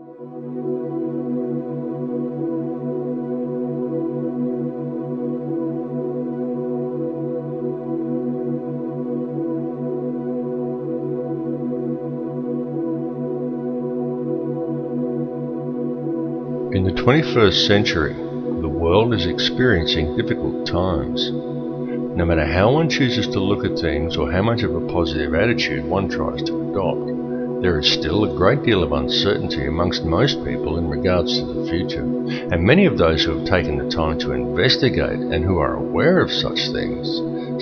In the 21st century, the world is experiencing difficult times. No matter how one chooses to look at things or how much of a positive attitude one tries to adopt, there is still a great deal of uncertainty amongst most people in regards to the future, and many of those who have taken the time to investigate and who are aware of such things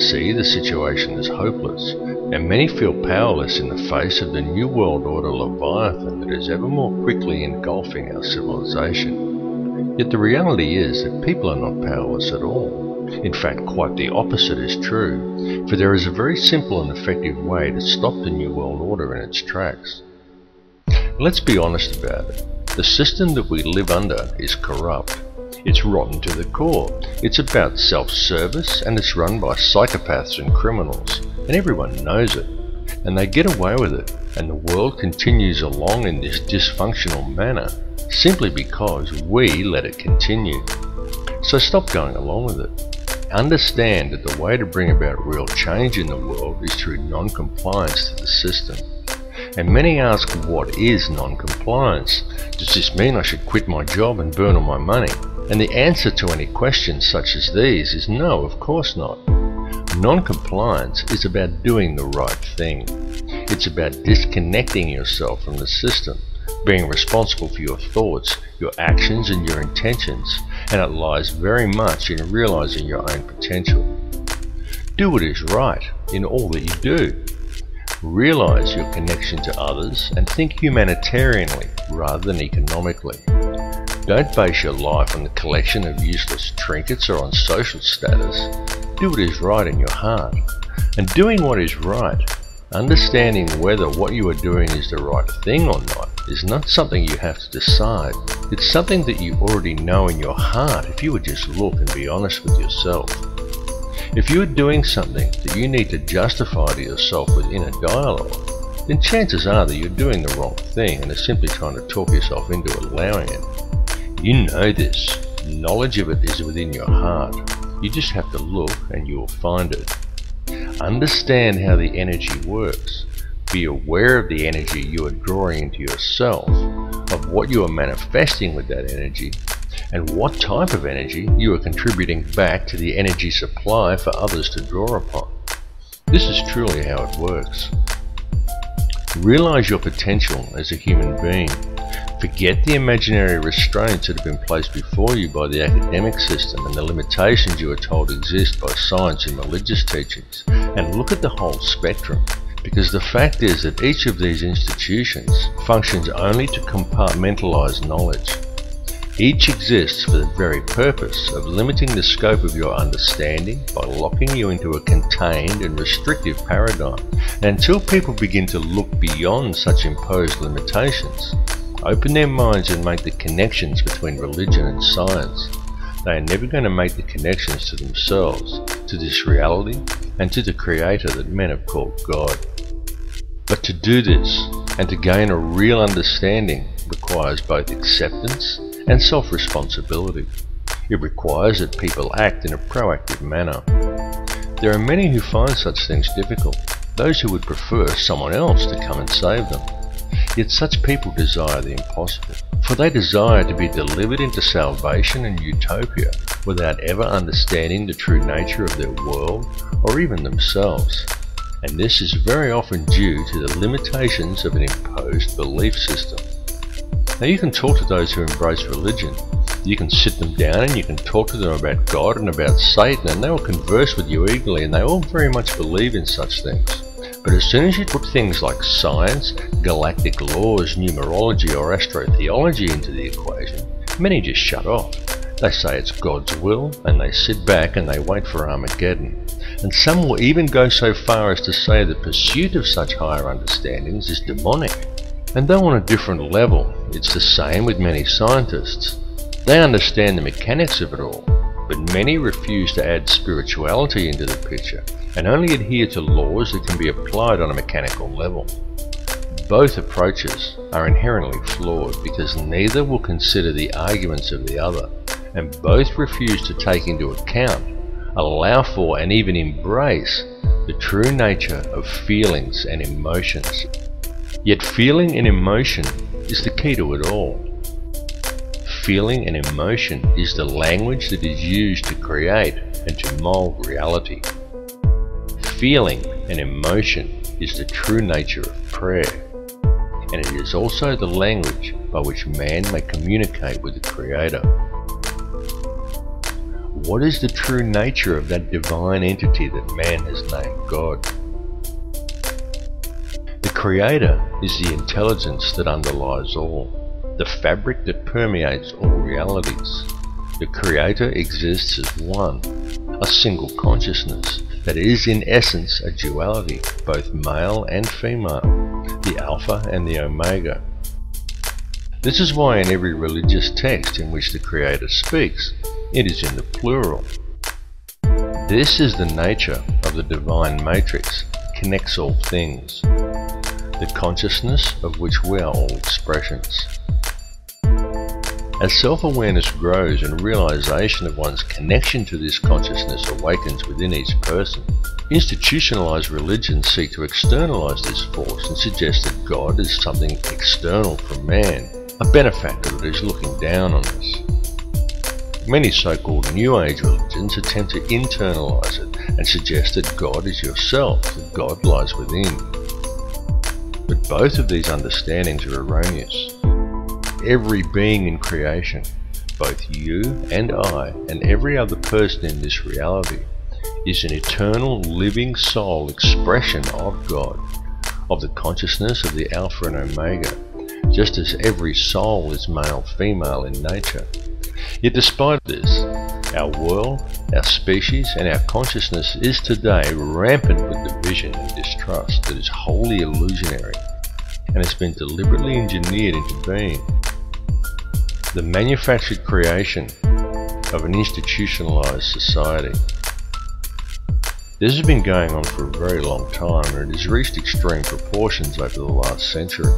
see the situation as hopeless, and many feel powerless in the face of the New World Order Leviathan that is ever more quickly engulfing our civilization. Yet the reality is that people are not powerless at all. In fact, quite the opposite is true, for there is a very simple and effective way to stop the New World Order in its tracks. Let's be honest about it. The system that we live under is corrupt. It's rotten to the core. It's about self-service, and it's run by psychopaths and criminals, and everyone knows it. And they get away with it, and the world continues along in this dysfunctional manner, simply because we let it continue. So stop going along with it. Understand that the way to bring about real change in the world is through non-compliance to the system. And many ask, what is non-compliance? Does this mean I should quit my job and burn all my money? And the answer to any questions such as these is no, of course not. Non-compliance is about doing the right thing. It's about disconnecting yourself from the system, being responsible for your thoughts, your actions and your intentions, and it lies very much in realizing your own potential. Do what is right in all that you do. Realize your connection to others and think humanitarianly rather than economically. Don't base your life on the collection of useless trinkets or on social status. Do what is right in your heart. And doing what is right, understanding whether what you are doing is the right thing or not, is not something you have to decide. It's something that you already know in your heart if you would just look and be honest with yourself. If you are doing something that you need to justify to yourself with inner dialogue, then chances are that you're doing the wrong thing and are simply trying to talk yourself into allowing it. You know this. Knowledge of it is within your heart. You just have to look and you will find it. Understand how the energy works. Be aware of the energy you are drawing into yourself, of what you are manifesting with that energy, and what type of energy you are contributing back to the energy supply for others to draw upon. This is truly how it works. Realize your potential as a human being. Forget the imaginary restraints that have been placed before you by the academic system and the limitations you are told exist by science and religious teachings, and look at the whole spectrum, because the fact is that each of these institutions functions only to compartmentalize knowledge. Each exists for the very purpose of limiting the scope of your understanding by locking you into a contained and restrictive paradigm. And until people begin to look beyond such imposed limitations, open their minds and make the connections between religion and science, they are never going to make the connections to themselves, to this reality, and to the Creator that men have called God. But to do this, and to gain a real understanding, requires both acceptance and self-responsibility. It requires that people act in a proactive manner. There are many who find such things difficult, those who would prefer someone else to come and save them. Yet such people desire the impossible, for they desire to be delivered into salvation and utopia without ever understanding the true nature of their world or even themselves. And this is very often due to the limitations of an imposed belief system. Now you can talk to those who embrace religion. You can sit them down and you can talk to them about God and about Satan, and they will converse with you eagerly, and they all very much believe in such things. But as soon as you put things like science, galactic laws, numerology or astrotheology into the equation, many just shut off. They say it's God's will, and they sit back and they wait for Armageddon. And some will even go so far as to say the pursuit of such higher understandings is demonic. And though on a different level, it's the same with many scientists. They understand the mechanics of it all, but many refuse to add spirituality into the picture and only adhere to laws that can be applied on a mechanical level. Both approaches are inherently flawed because neither will consider the arguments of the other, and both refuse to take into account, allow for, and even embrace the true nature of feelings and emotions. Yet feeling and emotion is the key to it all. Feeling and emotion is the language that is used to create and to mold reality. Feeling and emotion is the true nature of prayer, and it is also the language by which man may communicate with the Creator. What is the true nature of that divine entity that man has named God? The Creator is the intelligence that underlies all, the fabric that permeates all realities. The Creator exists as one, a single consciousness that is in essence a duality, both male and female, the Alpha and the Omega. This is why in every religious text in which the Creator speaks, it is in the plural. This is the nature of the divine matrix, connects all things, the consciousness of which we are all expressions. As self-awareness grows and realization of one's connection to this consciousness awakens within each person, institutionalized religions seek to externalize this force and suggest that God is something external from man, a benefactor that is looking down on us. Many so-called New Age religions attempt to internalize it and suggest that God is yourself, that God lies within. But both of these understandings are erroneous. Every being in creation, both you and I and every other person in this reality, is an eternal living soul expression of God, of the consciousness of the Alpha and Omega, just as every soul is male-female in nature. Yet despite this, our world, our species and our consciousness is today rampant with division and distrust that is wholly illusionary and has been deliberately engineered into being. The manufactured creation of an institutionalized society. This has been going on for a very long time, and it has reached extreme proportions over the last century.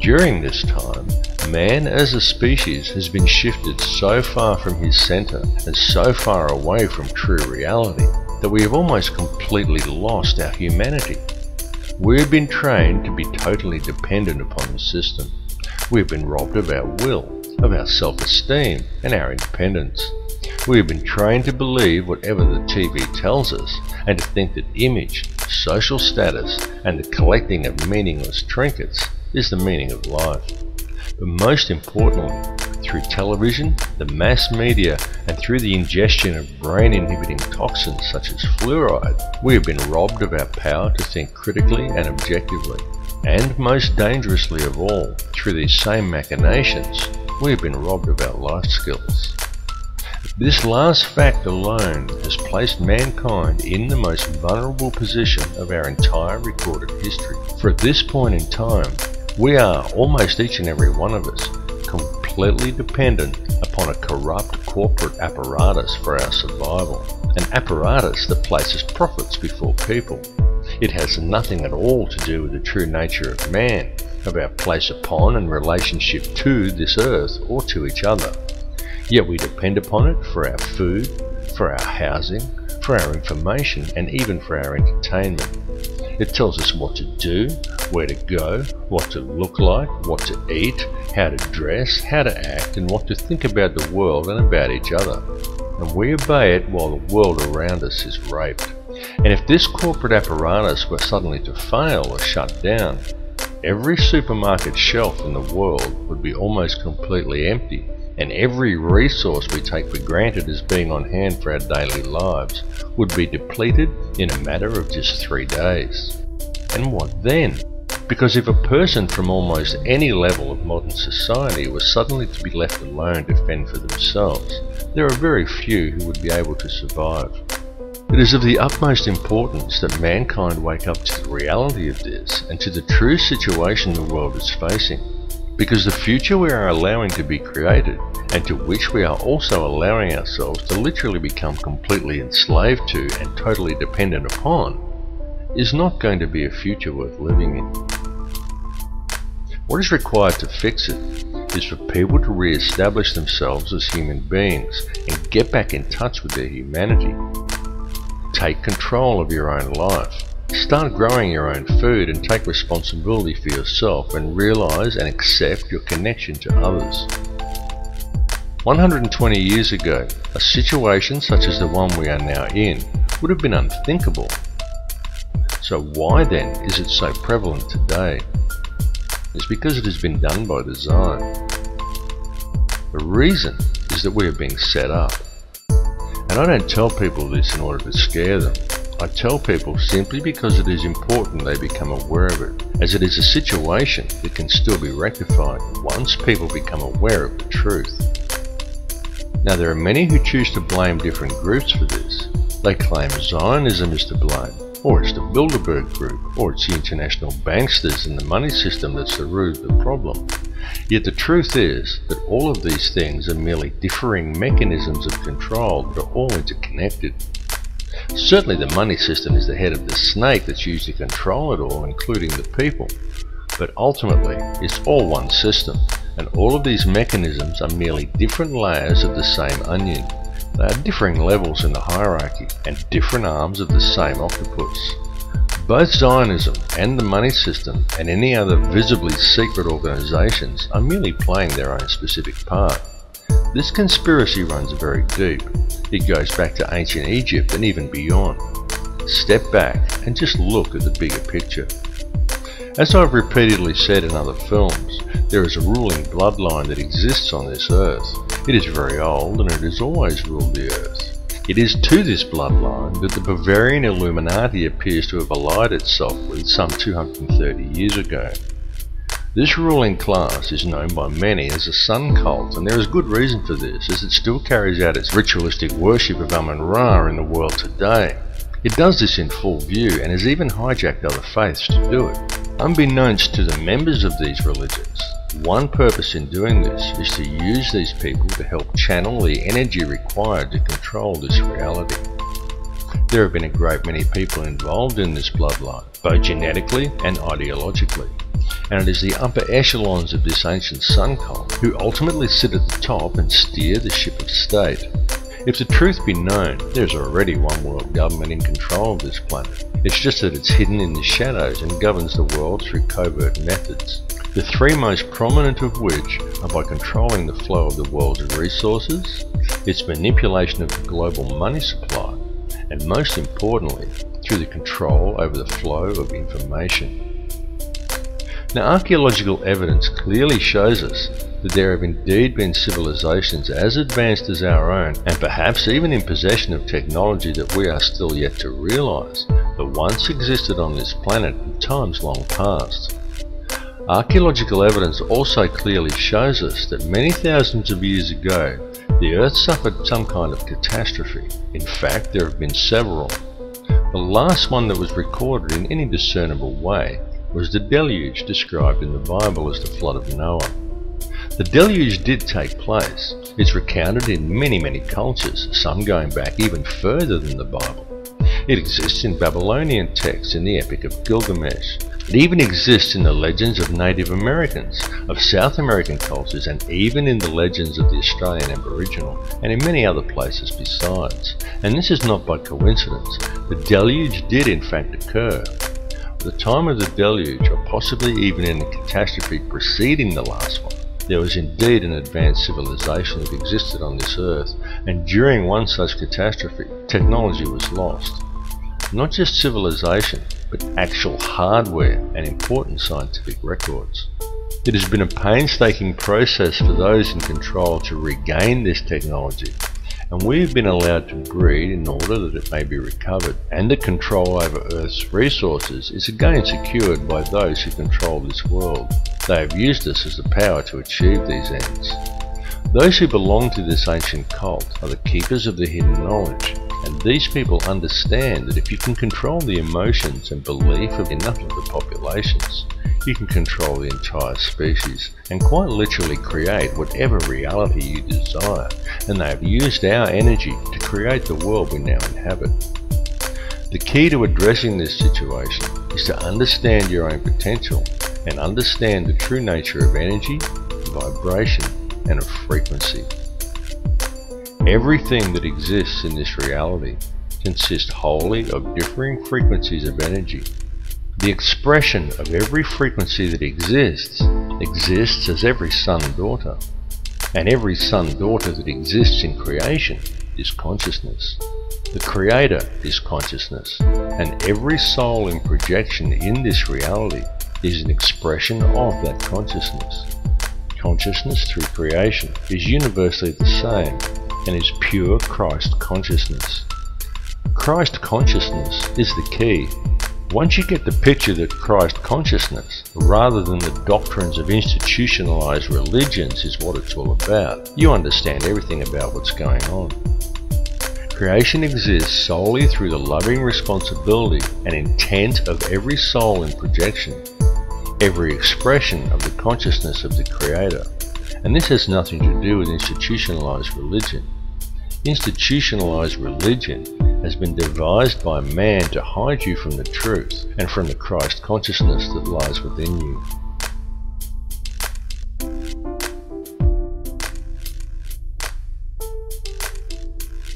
During this time, man as a species has been shifted so far from his center and so far away from true reality that we have almost completely lost our humanity. We have been trained to be totally dependent upon the system. We have been robbed of our will, of our self-esteem and our independence. We have been trained to believe whatever the TV tells us and to think that image, social status and the collecting of meaningless trinkets is the meaning of life. But most importantly, through television, the mass media and through the ingestion of brain-inhibiting toxins such as fluoride, we have been robbed of our power to think critically and objectively. And most dangerously of all, through these same machinations, we have been robbed of our life skills. This last fact alone has placed mankind in the most vulnerable position of our entire recorded history. For at this point in time, we are, almost each and every one of us, completely dependent upon a corrupt corporate apparatus for our survival. An apparatus that places profits before people. It has nothing at all to do with the true nature of man, of our place upon and relationship to this earth or to each other. Yet we depend upon it for our food, for our housing, for our information, and even for our entertainment. It tells us what to do, where to go, what to look like, what to eat, how to dress, how to act, and what to think about the world and about each other. And we obey it while the world around us is raped. And if this corporate apparatus were suddenly to fail or shut down, every supermarket shelf in the world would be almost completely empty, and every resource we take for granted as being on hand for our daily lives would be depleted in a matter of just 3 days. And what then? Because if a person from almost any level of modern society was suddenly to be left alone to fend for themselves, there are very few who would be able to survive. It is of the utmost importance that mankind wake up to the reality of this and to the true situation the world is facing, because the future we are allowing to be created, and to which we are also allowing ourselves to literally become completely enslaved to and totally dependent upon, is not going to be a future worth living in. What is required to fix it is for people to re-establish themselves as human beings and get back in touch with their humanity. Take control of your own life. Start growing your own food and take responsibility for yourself and realize and accept your connection to others. 120 years ago, a situation such as the one we are now in would have been unthinkable. So why then is it so prevalent today? It's because it has been done by design. The reason is that we are being set up. And I don't tell people this in order to scare them. I tell people simply because it is important they become aware of it, as it is a situation that can still be rectified once people become aware of the truth. Now there are many who choose to blame different groups for this. They claim Zionism is to blame, or it's the Bilderberg Group, or it's the international banksters and the money system that's the root of the problem. Yet the truth is that all of these things are merely differing mechanisms of control that are all interconnected. Certainly the money system is the head of the snake that's used to control it all, including the people. But ultimately, it's all one system, and all of these mechanisms are merely different layers of the same onion. They are differing levels in the hierarchy, and different arms of the same octopus. Both Zionism and the money system and any other visibly secret organizations are merely playing their own specific part. This conspiracy runs very deep. It goes back to ancient Egypt and even beyond. Step back and just look at the bigger picture. As I've repeatedly said in other films, there is a ruling bloodline that exists on this earth. It is very old and it has always ruled the earth. It is to this bloodline that the Bavarian Illuminati appears to have allied itself with some 230 years ago. This ruling class is known by many as the Sun Cult, and there is good reason for this, as it still carries out its ritualistic worship of Amun-Ra in the world today. It does this in full view and has even hijacked other faiths to do it. Unbeknownst to the members of these religions, one purpose in doing this is to use these people to help channel the energy required to control this reality. There have been a great many people involved in this bloodline, both genetically and ideologically. And it is the upper echelons of this ancient sun cult who ultimately sit at the top and steer the ship of state. If the truth be known, there is already one world government in control of this planet. It's just that it's hidden in the shadows and governs the world through covert methods. The three most prominent of which are by controlling the flow of the world's resources, its manipulation of the global money supply, and most importantly, through the control over the flow of information. Now, archaeological evidence clearly shows us that there have indeed been civilizations as advanced as our own, and perhaps even in possession of technology that we are still yet to realize, that once existed on this planet in times long past. Archaeological evidence also clearly shows us that many thousands of years ago, the Earth suffered some kind of catastrophe. In fact, there have been several. The last one that was recorded in any discernible way was the deluge described in the Bible as the flood of Noah. The deluge did take place. It's recounted in many cultures, some going back even further than the Bible. It exists in Babylonian texts in the Epic of Gilgamesh. It even exists in the legends of Native Americans, of South American cultures, and even in the legends of the Australian Aboriginal, and in many other places besides. And this is not by coincidence. The deluge did in fact occur. At the time of the deluge, or possibly even in the catastrophe preceding the last one, there was indeed an advanced civilization that existed on this earth, and during one such catastrophe, technology was lost. Not just civilization, but actual hardware and important scientific records. It has been a painstaking process for those in control to regain this technology, and we have been allowed to breed in order that it may be recovered, and the control over Earth's resources is again secured by those who control this world. They have used us as the power to achieve these ends. Those who belong to this ancient cult are the keepers of the hidden knowledge, and these people understand that if you can control the emotions and belief of enough of the populations, you can control the entire species and quite literally create whatever reality you desire, and they have used our energy to create the world we now inhabit. The key to addressing this situation is to understand your own potential and understand the true nature of energy, vibration, and of frequency. Everything that exists in this reality consists wholly of differing frequencies of energy. The expression of every frequency that exists as every son-daughter, and every son-daughter that exists in creation is consciousness. The Creator is consciousness, and every soul in projection in this reality is an expression of that consciousness. Consciousness through creation is universally the same and is pure Christ consciousness. Christ consciousness is the key. Once you get the picture that Christ consciousness, rather than the doctrines of institutionalized religions, is what it's all about, you understand everything about what's going on. Creation exists solely through the loving responsibility and intent of every soul in projection, every expression of the consciousness of the Creator. And this has nothing to do with institutionalized religion. Institutionalized religion has been devised by man to hide you from the truth and from the Christ consciousness that lies within you.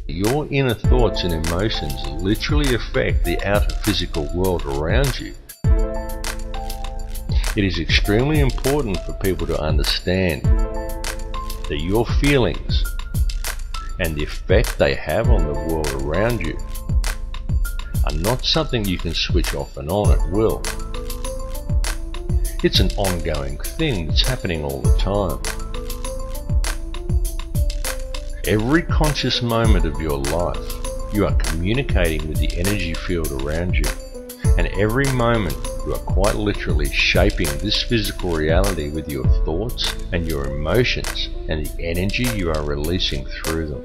Your inner thoughts and emotions literally affect the outer physical world around you. It is extremely important for people to understand that your feelings and the effect they have on the world around you are not something you can switch off and on at will. It's an ongoing thing that's happening all the time. Every conscious moment of your life, you are communicating with the energy field around you, and every moment you are quite literally shaping this physical reality with your thoughts and your emotions and the energy you are releasing through them.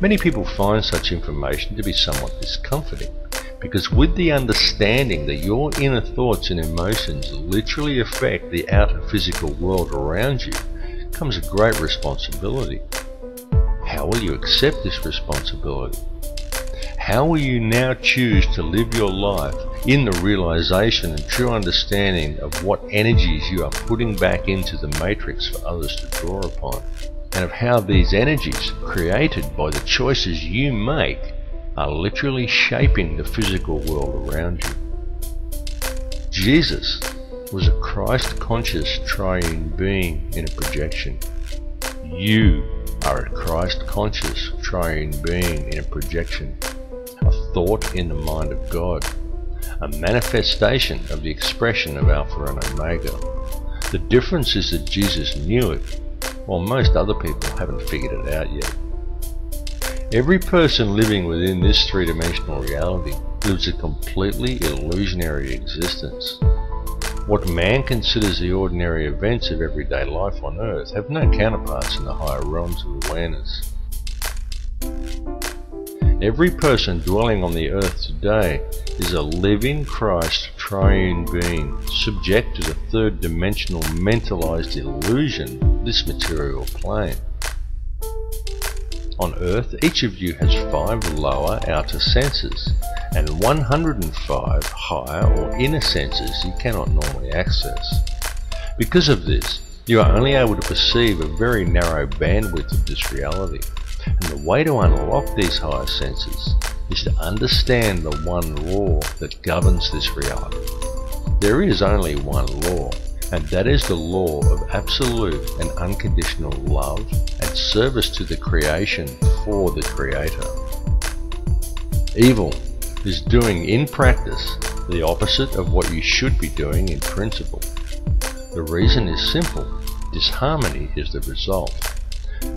Many people find such information to be somewhat discomforting, because with the understanding that your inner thoughts and emotions literally affect the outer physical world around you comes a great responsibility. How will you accept this responsibility? How will you now choose to live your life in the realization and true understanding of what energies you are putting back into the matrix for others to draw upon, and of how these energies, created by the choices you make, are literally shaping the physical world around you? Jesus was a Christ-conscious triune being in a projection. You are a Christ-conscious triune being in a projection, a thought in the mind of God, a manifestation of the expression of Alpha and Omega. The difference is that Jesus knew it, while most other people haven't figured it out yet. Every person living within this three-dimensional reality lives a completely illusionary existence. What man considers the ordinary events of everyday life on Earth have no counterparts in the higher realms of awareness. Every person dwelling on the Earth today is a living Christ triune being, subject to the third-dimensional mentalized illusion of this material plane. On Earth, each of you has 5 lower outer senses and 105 higher or inner senses you cannot normally access. Because of this, you are only able to perceive a very narrow bandwidth of this reality, and the way to unlock these higher senses is to understand the one law that governs this reality. There is only one law, and that is the law of absolute and unconditional love and service to the creation for the Creator. Evil is doing in practice the opposite of what you should be doing in principle. The reason is simple: disharmony is the result.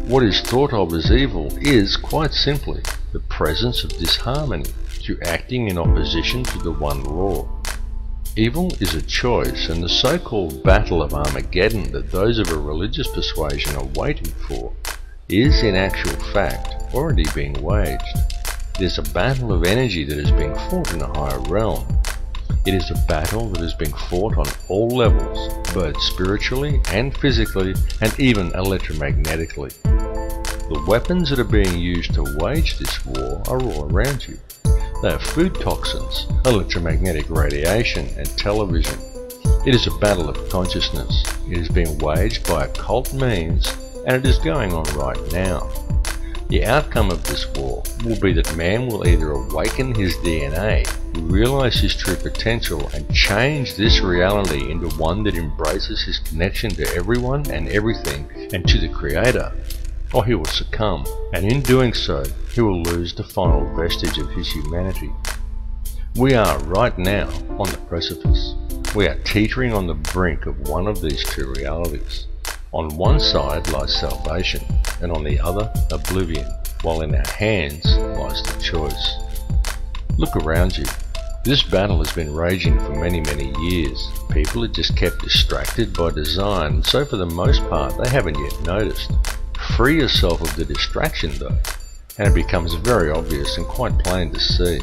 What is thought of as evil is, quite simply, the presence of disharmony through acting in opposition to the one law. Evil is a choice, and the so-called battle of Armageddon that those of a religious persuasion are waiting for is, in actual fact, already being waged. It is a battle of energy that is being fought in a higher realm. It is a battle that is being fought on all levels, both spiritually and physically, and even electromagnetically. The weapons that are being used to wage this war are all around you. They are food toxins, electromagnetic radiation, and television. It is a battle of consciousness. It is being waged by occult means, and it is going on right now. The outcome of this war will be that man will either awaken his DNA, realize his true potential, and change this reality into one that embraces his connection to everyone and everything and to the Creator, or he will succumb, and in doing so, he will lose the final vestige of his humanity. We are right now on the precipice. We are teetering on the brink of one of these two realities. On one side lies salvation, and on the other, oblivion, while in our hands lies the choice. Look around you. This battle has been raging for many, many years. People are just kept distracted by design, and so for the most part they haven't yet noticed. Free yourself of the distraction though, and it becomes very obvious and quite plain to see.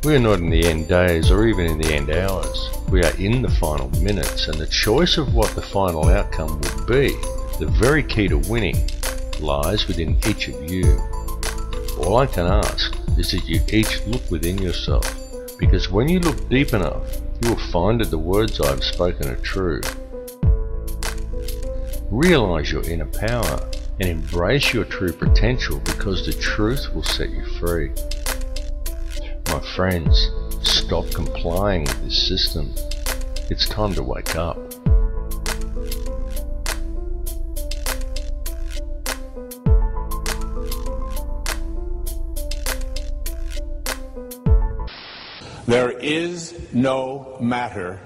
We are not in the end days or even in the end hours. We are in the final minutes, and the choice of what the final outcome will be, the very key to winning, lies within each of you. All I can ask is that you each look within yourself, because when you look deep enough, you will find that the words I have spoken are true. Realize your inner power and embrace your true potential, because the truth will set you free. My friends, stop complying with this system. It's time to wake up. There is no matter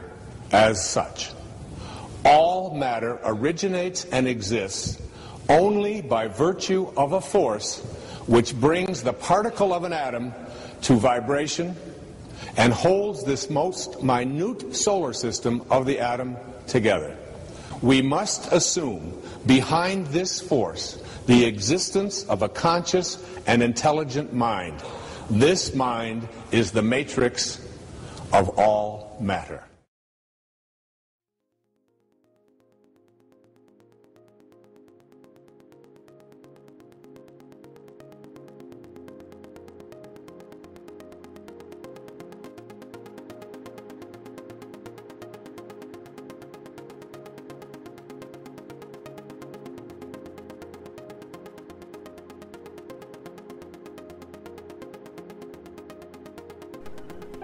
as such. All matter originates and exists only by virtue of a force which brings the particle of an atom to vibration and holds this most minute solar system of the atom together. We must assume behind this force the existence of a conscious and intelligent mind. This mind is the matrix of all matter.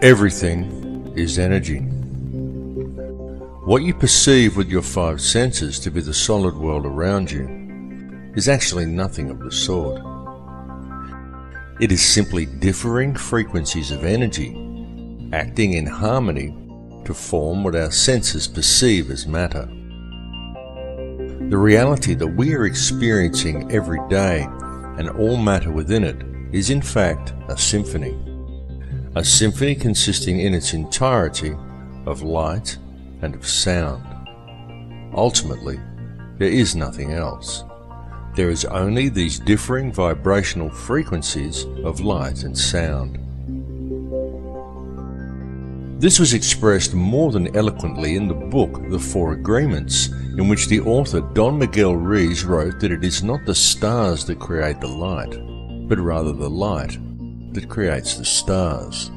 Everything is energy. What you perceive with your five senses to be the solid world around you is actually nothing of the sort. It is simply differing frequencies of energy acting in harmony to form what our senses perceive as matter. The reality that we are experiencing every day and all matter within it is in fact a symphony. A symphony consisting in its entirety of light and of sound. Ultimately, there is nothing else. There is only these differing vibrational frequencies of light and sound. This was expressed more than eloquently in the book The Four Agreements, in which the author Don Miguel Ruiz wrote that it is not the stars that create the light, but rather the light that creates the stars.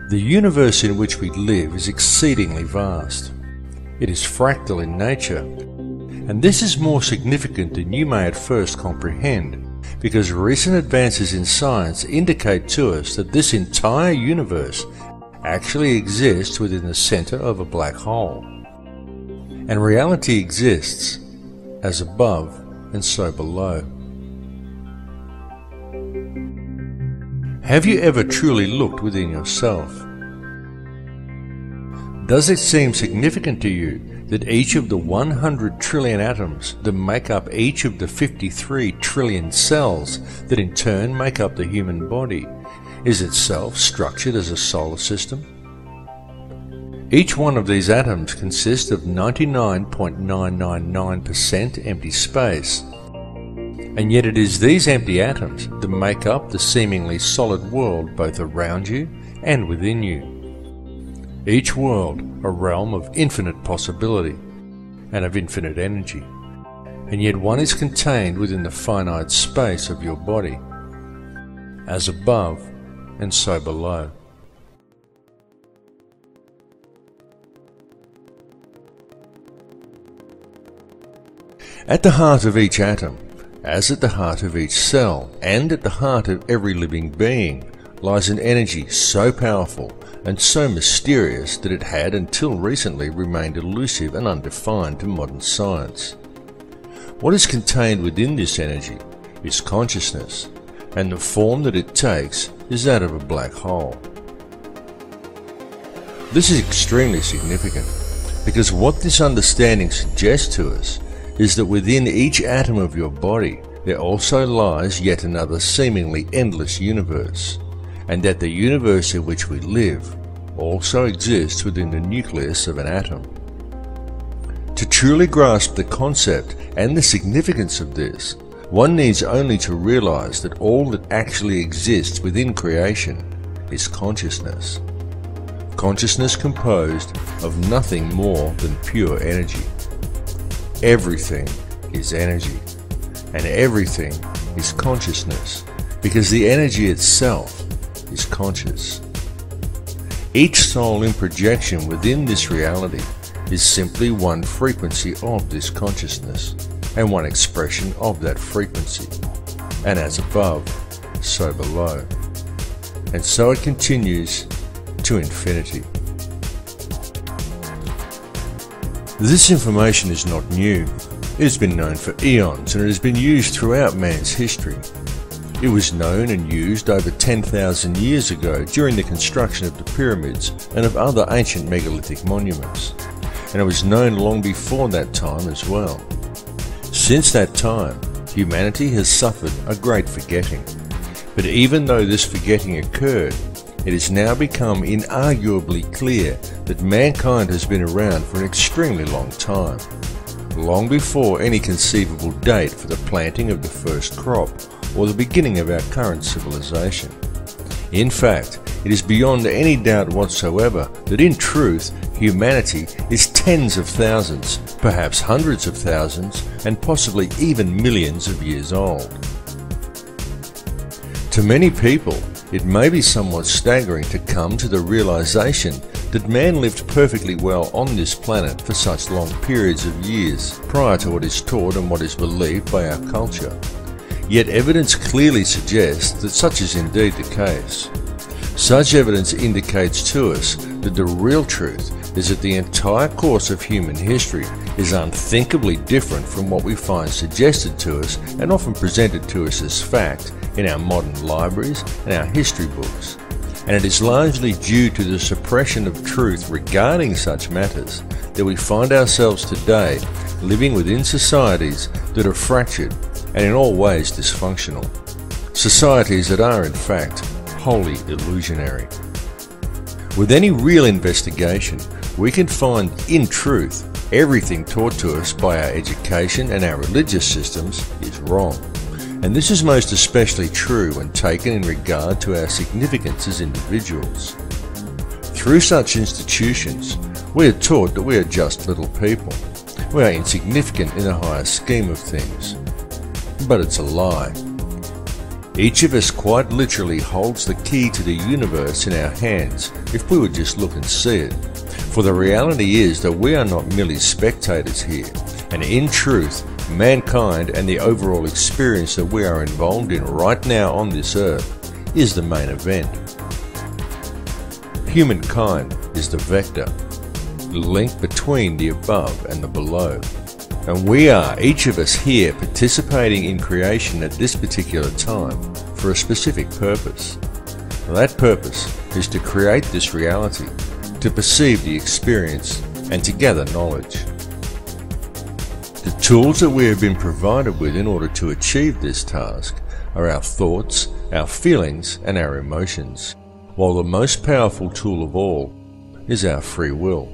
The universe in which we live is exceedingly vast. It is fractal in nature, and this is more significant than you may at first comprehend, because recent advances in science indicate to us that this entire universe actually exists within the center of a black hole. And reality exists as above and so below. Have you ever truly looked within yourself? Does it seem significant to you that each of the 100 trillion atoms that make up each of the 53 trillion cells that in turn make up the human body is itself structured as a solar system? Each one of these atoms consists of 99.999% empty space, and yet it is these empty atoms that make up the seemingly solid world both around you and within you. Each world a realm of infinite possibility and of infinite energy, and yet one is contained within the finite space of your body, as above and so below. At the heart of each atom, as at the heart of each cell, and at the heart of every living being, lies an energy so powerful and so mysterious that it had until recently remained elusive and undefined to modern science. What is contained within this energy is consciousness, and the form that it takes is that of a black hole. This is extremely significant, because what this understanding suggests to us is that within each atom of your body there also lies yet another seemingly endless universe, and that the universe in which we live also exists within the nucleus of an atom. To truly grasp the concept and the significance of this, one needs only to realize that all that actually exists within creation is consciousness. Consciousness composed of nothing more than pure energy. Everything is energy, and everything is consciousness, because the energy itself is conscious. Each soul in projection within this reality is simply one frequency of this consciousness, and one expression of that frequency, and as above, so below. And so it continues to infinity. This information is not new. It has been known for eons, and it has been used throughout man's history. It was known and used over 10,000 years ago during the construction of the pyramids and of other ancient megalithic monuments, and it was known long before that time as well. Since that time, humanity has suffered a great forgetting, but even though this forgetting occurred, it has now become inarguably clear that mankind has been around for an extremely long time, long before any conceivable date for the planting of the first crop or the beginning of our current civilization. In fact, it is beyond any doubt whatsoever that in truth, humanity is tens of thousands, perhaps hundreds of thousands, and possibly even millions of years old. To many people, it may be somewhat staggering to come to the realization that man lived perfectly well on this planet for such long periods of years prior to what is taught and what is believed by our culture. Yet evidence clearly suggests that such is indeed the case. Such evidence indicates to us that the real truth is that the entire course of human history is unthinkably different from what we find suggested to us and often presented to us as fact in our modern libraries and our history books. And it is largely due to the suppression of truth regarding such matters that we find ourselves today living within societies that are fractured and in all ways dysfunctional. Societies that are in fact wholly illusionary. With any real investigation, we can find in truth everything taught to us by our education and our religious systems is wrong. And this is most especially true when taken in regard to our significance as individuals. Through such institutions, we are taught that we are just little people. We are insignificant in the higher scheme of things. But it's a lie. Each of us quite literally holds the key to the universe in our hands if we would just look and see it. For the reality is that we are not merely spectators here, and in truth, mankind and the overall experience that we are involved in right now on this earth is the main event. Humankind is the vector, the link between the above and the below. And we are, each of us here, participating in creation at this particular time for a specific purpose. That purpose is to create this reality, to perceive the experience, and to gather knowledge. The tools that we have been provided with in order to achieve this task are our thoughts, our feelings, and our emotions, while the most powerful tool of all is our free will.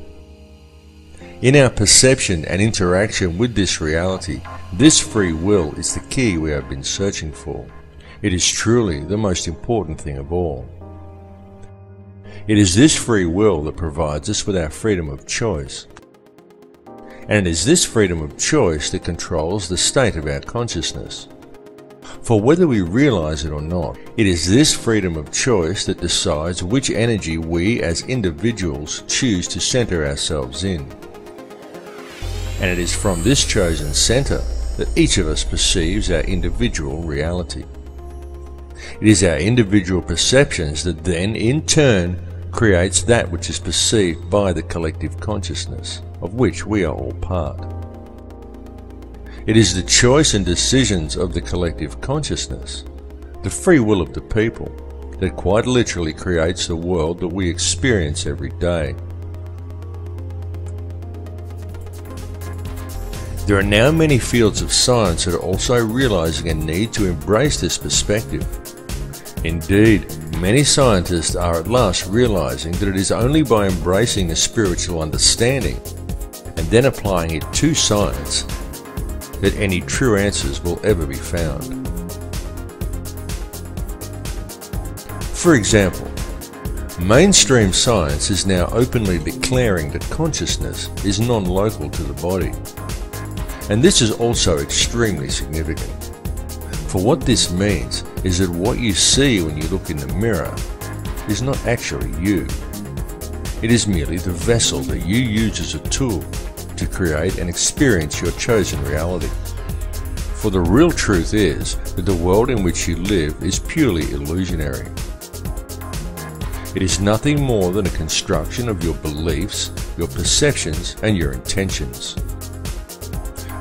In our perception and interaction with this reality, this free will is the key we have been searching for. It is truly the most important thing of all. It is this free will that provides us with our freedom of choice. And it is this freedom of choice that controls the state of our consciousness. For whether we realize it or not, it is this freedom of choice that decides which energy we as individuals choose to center ourselves in. And it is from this chosen center that each of us perceives our individual reality. It is our individual perceptions that then, in turn, creates that which is perceived by the collective consciousness, of which we are all part. It is the choice and decisions of the collective consciousness, the free will of the people, that quite literally creates the world that we experience every day. There are now many fields of science that are also realizing a need to embrace this perspective. Indeed, many scientists are at last realizing that it is only by embracing a spiritual understanding and then applying it to science that any true answers will ever be found. For example, mainstream science is now openly declaring that consciousness is non-local to the body. And this is also extremely significant. For what this means is that what you see when you look in the mirror is not actually you. It is merely the vessel that you use as a tool to create and experience your chosen reality. For the real truth is that the world in which you live is purely illusionary. It is nothing more than a construction of your beliefs, your perceptions, and your intentions.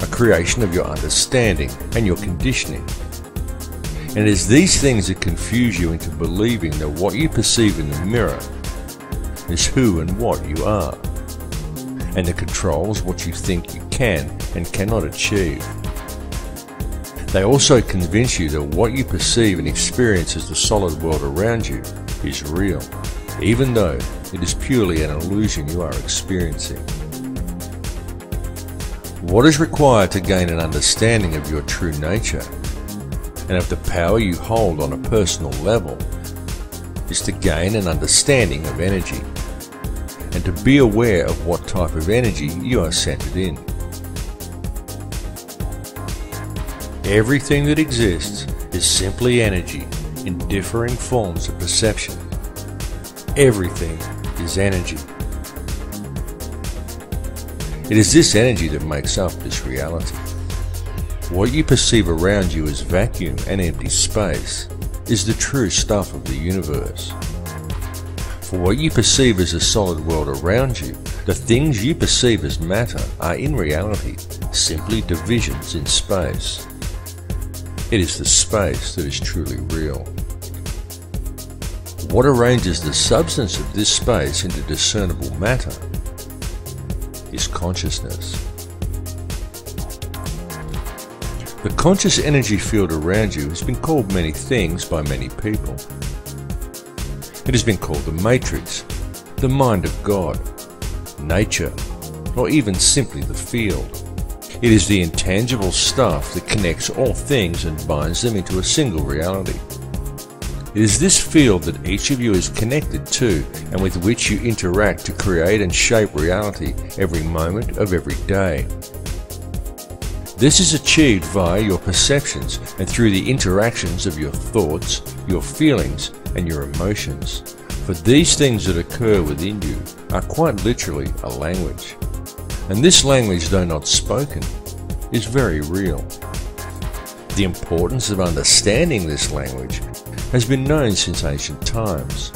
A creation of your understanding and your conditioning. And it is these things that confuse you into believing that what you perceive in the mirror is who and what you are, and that controls what you think you can and cannot achieve. They also convince you that what you perceive and experience as the solid world around you is real, even though it is purely an illusion you are experiencing. What is required to gain an understanding of your true nature and of the power you hold on a personal level is to gain an understanding of energy and to be aware of what type of energy you are centered in. Everything that exists is simply energy in differing forms of perception. Everything is energy. It is this energy that makes up this reality. What you perceive around you as vacuum and empty space is the true stuff of the universe. For what you perceive as a solid world around you, the things you perceive as matter are in reality simply divisions in space. It is the space that is truly real. What arranges the substance of this space into discernible matter is consciousness. The conscious energy field around you has been called many things by many people. It has been called the matrix, the mind of God, nature, or even simply the field. It is the intangible stuff that connects all things and binds them into a single reality. It is this field that each of you is connected to and with which you interact to create and shape reality every moment of every day. This is achieved via your perceptions and through the interactions of your thoughts, your feelings, and your emotions. For these things that occur within you are quite literally a language. And this language, though not spoken, is very real. The importance of understanding this language has been known since ancient times.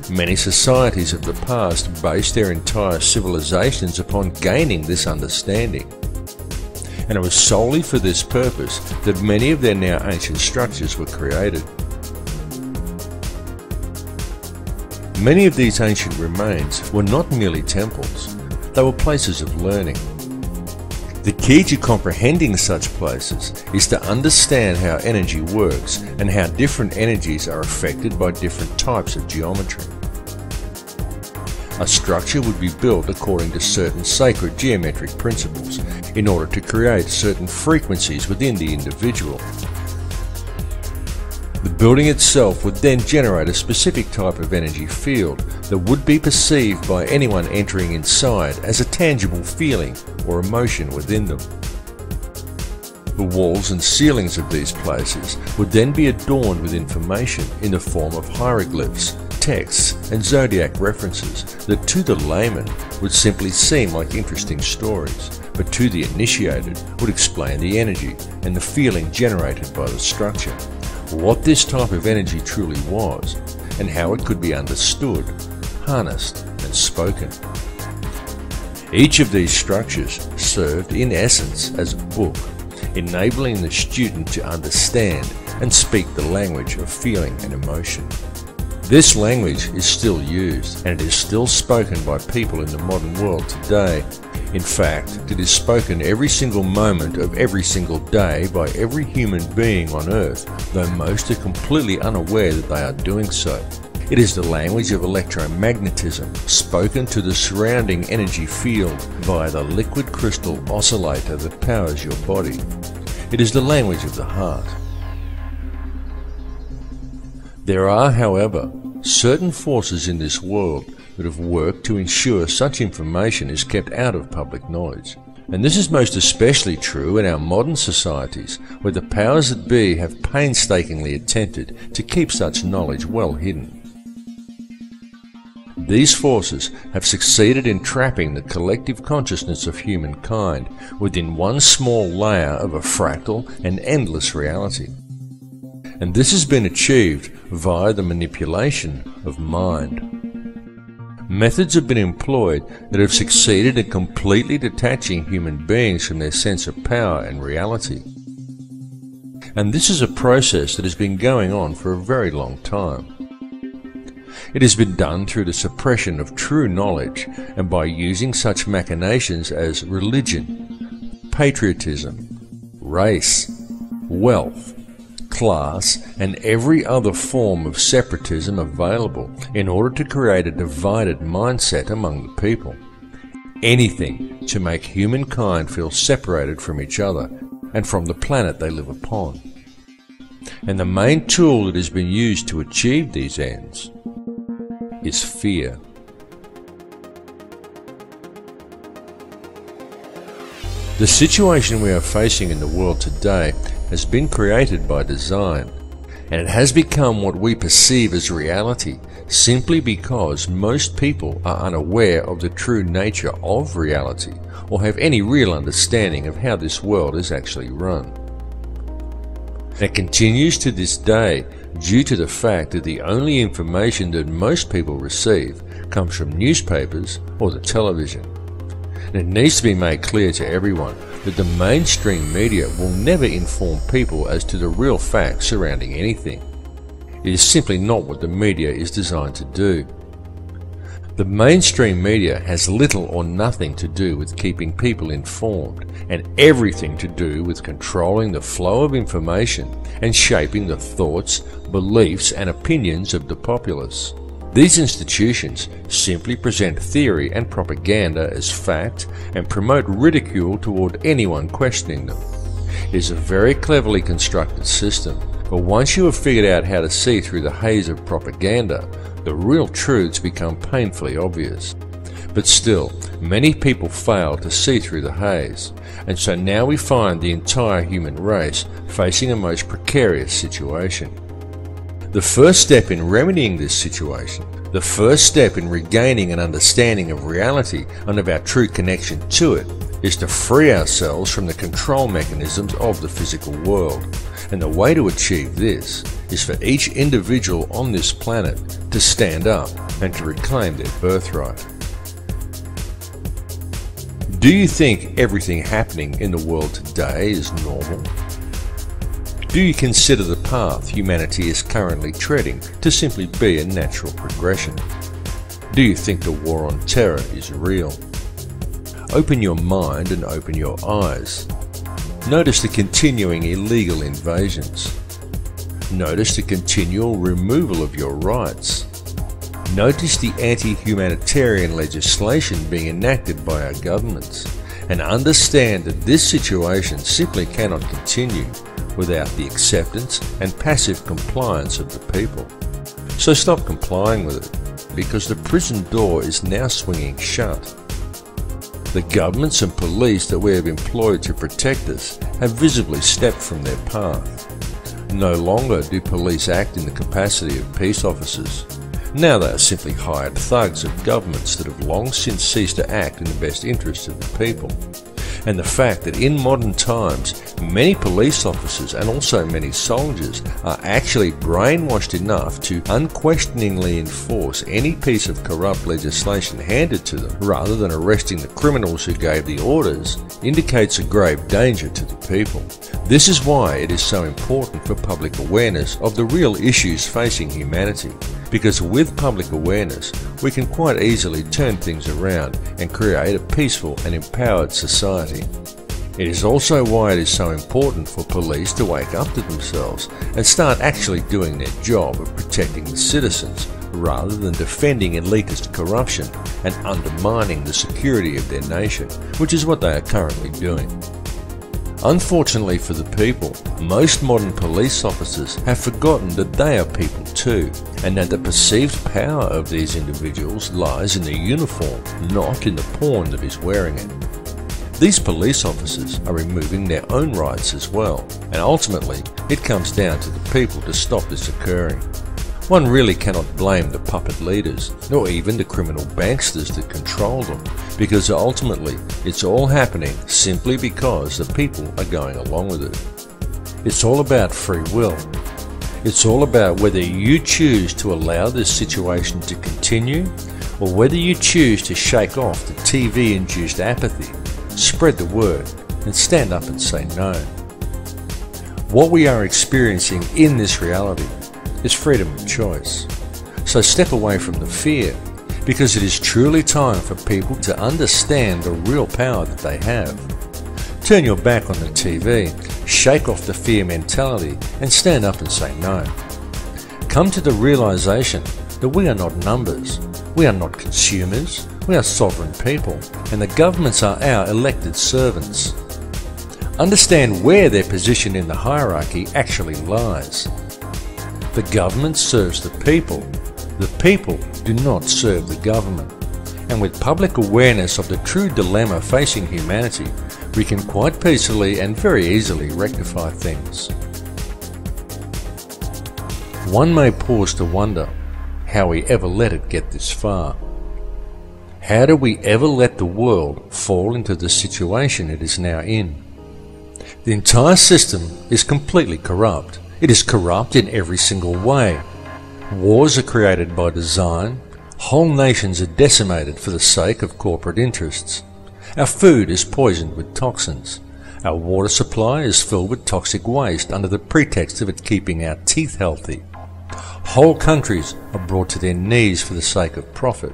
Many societies of the past based their entire civilizations upon gaining this understanding. And it was solely for this purpose that many of their now ancient structures were created. Many of these ancient remains were not merely temples, they were places of learning. The key to comprehending such places is to understand how energy works and how different energies are affected by different types of geometry. A structure would be built according to certain sacred geometric principles in order to create certain frequencies within the individual. The building itself would then generate a specific type of energy field that would be perceived by anyone entering inside as a tangible feeling or emotion within them. The walls and ceilings of these places would then be adorned with information in the form of hieroglyphs, texts, and zodiac references that to the layman would simply seem like interesting stories, but to the initiated would explain the energy and the feeling generated by the structure, what this type of energy truly was, and how it could be understood, harnessed, and spoken. Each of these structures served in essence as a book, enabling the student to understand and speak the language of feeling and emotion. This language is still used, and it is still spoken by people in the modern world today. In fact, it is spoken every single moment of every single day by every human being on Earth, though most are completely unaware that they are doing so. It is the language of electromagnetism, spoken to the surrounding energy field via the liquid crystal oscillator that powers your body. It is the language of the heart. There are, however, certain forces in this world that have worked to ensure such information is kept out of public knowledge. And this is most especially true in our modern societies, where the powers that be have painstakingly attempted to keep such knowledge well hidden. These forces have succeeded in trapping the collective consciousness of humankind within one small layer of a fractal and endless reality. And this has been achieved via the manipulation of mind. Methods have been employed that have succeeded in completely detaching human beings from their sense of power and reality. And this is a process that has been going on for a very long time. It has been done through the suppression of true knowledge and by using such machinations as religion, patriotism, race, wealth, class, and every other form of separatism available in order to create a divided mindset among the people. Anything to make humankind feel separated from each other and from the planet they live upon. And the main tool that has been used to achieve these ends is fear. The situation we are facing in the world today has been created by design, and it has become what we perceive as reality simply because most people are unaware of the true nature of reality or have any real understanding of how this world is actually run. It continues to this day due to the fact that the only information that most people receive comes from newspapers or the television. And it needs to be made clear to everyone that the mainstream media will never inform people as to the real facts surrounding anything. It is simply not what the media is designed to do. The mainstream media has little or nothing to do with keeping people informed, and everything to do with controlling the flow of information and shaping the thoughts, beliefs, and opinions of the populace. These institutions simply present theory and propaganda as fact and promote ridicule toward anyone questioning them. It is a very cleverly constructed system, but once you have figured out how to see through the haze of propaganda, the real truths become painfully obvious. But still, many people fail to see through the haze, and so now we find the entire human race facing a most precarious situation. The first step in remedying this situation, the first step in regaining an understanding of reality and of our true connection to it, is to free ourselves from the control mechanisms of the physical world. And the way to achieve this is for each individual on this planet to stand up and to reclaim their birthright. Do you think everything happening in the world today is normal? Do you consider the path humanity is currently treading to simply be a natural progression? Do you think the war on terror is real? Open your mind and open your eyes. Notice the continuing illegal invasions. Notice the continual removal of your rights. Notice the anti-humanitarian legislation being enacted by our governments, and understand that this situation simply cannot continue without the acceptance and passive compliance of the people. So stop complying with it, because the prison door is now swinging shut. The governments and police that we have employed to protect us have visibly stepped from their path. No longer do police act in the capacity of peace officers. Now they are simply hired thugs of governments that have long since ceased to act in the best interests of the people. and the fact that in modern times many police officers and also many soldiers are actually brainwashed enough to unquestioningly enforce any piece of corrupt legislation handed to them rather than arresting the criminals who gave the orders indicates a grave danger to the people. This is why it is so important for public awareness of the real issues facing humanity, because with public awareness we can quite easily turn things around and create a peaceful and empowered society. It is also why it is so important for police to wake up to themselves and start actually doing their job of protecting the citizens rather than defending elitist corruption and undermining the security of their nation, which is what they are currently doing. Unfortunately for the people, most modern police officers have forgotten that they are people too, and that the perceived power of these individuals lies in the uniform, not in the pawn that is wearing it. These police officers are removing their own rights as well, and ultimately it comes down to the people to stop this occurring. One really cannot blame the puppet leaders, nor even the criminal banksters that control them, because ultimately it's all happening simply because the people are going along with it. It's all about free will. It's all about whether you choose to allow this situation to continue, or whether you choose to shake off the TV-induced apathy, spread the word, and stand up and say no. What we are experiencing in this reality is freedom of choice. So step away from the fear, because it is truly time for people to understand the real power that they have. Turn your back on the TV, shake off the fear mentality, and stand up and say no. Come to the realization that we are not numbers, we are not consumers, we are sovereign people, and the governments are our elected servants. Understand where their position in the hierarchy actually lies. The government serves the people do not serve the government. And with public awareness of the true dilemma facing humanity, we can quite peacefully and very easily rectify things. One may pause to wonder how we ever let it get this far. How do we ever let the world fall into the situation it is now in? The entire system is completely corrupt. It is corrupt in every single way. Wars are created by design. Whole nations are decimated for the sake of corporate interests. Our food is poisoned with toxins. Our water supply is filled with toxic waste under the pretext of it keeping our teeth healthy. Whole countries are brought to their knees for the sake of profit,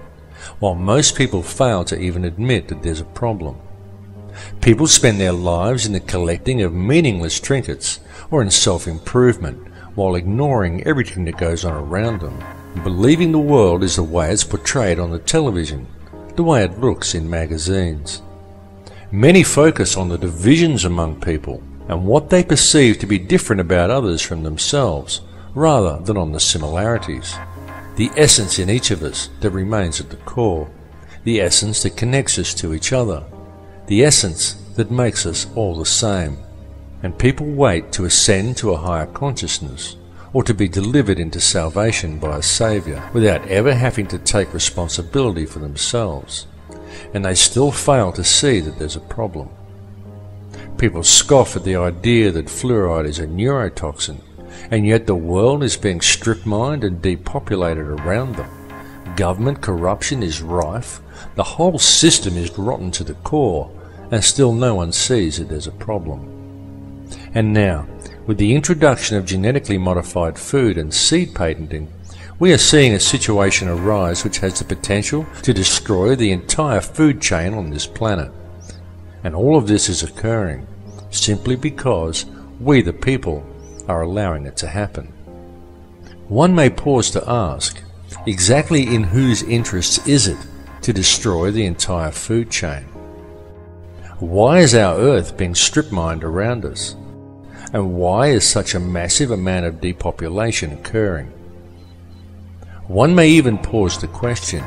while most people fail to even admit that there's a problem. People spend their lives in the collecting of meaningless trinkets or in self-improvement, while ignoring everything that goes on around them, and believing the world is the way it's portrayed on the television, the way it looks in magazines. Many focus on the divisions among people and what they perceive to be different about others from themselves, rather than on the similarities. The essence in each of us that remains at the core, the essence that connects us to each other, the essence that makes us all the same. And people wait to ascend to a higher consciousness, or to be delivered into salvation by a Saviour, without ever having to take responsibility for themselves. And they still fail to see that there's a problem. People scoff at the idea that fluoride is a neurotoxin, and yet the world is being strip-mined and depopulated around them. Government corruption is rife, the whole system is rotten to the core, and still no one sees that there's a problem. And now, with the introduction of genetically modified food and seed patenting, we are seeing a situation arise which has the potential to destroy the entire food chain on this planet. And all of this is occurring simply because we, the people, are allowing it to happen. One may pause to ask, exactly in whose interests is it to destroy the entire food chain? Why is our Earth being strip-mined around us? And why is such a massive amount of depopulation occurring? One may even pause to question,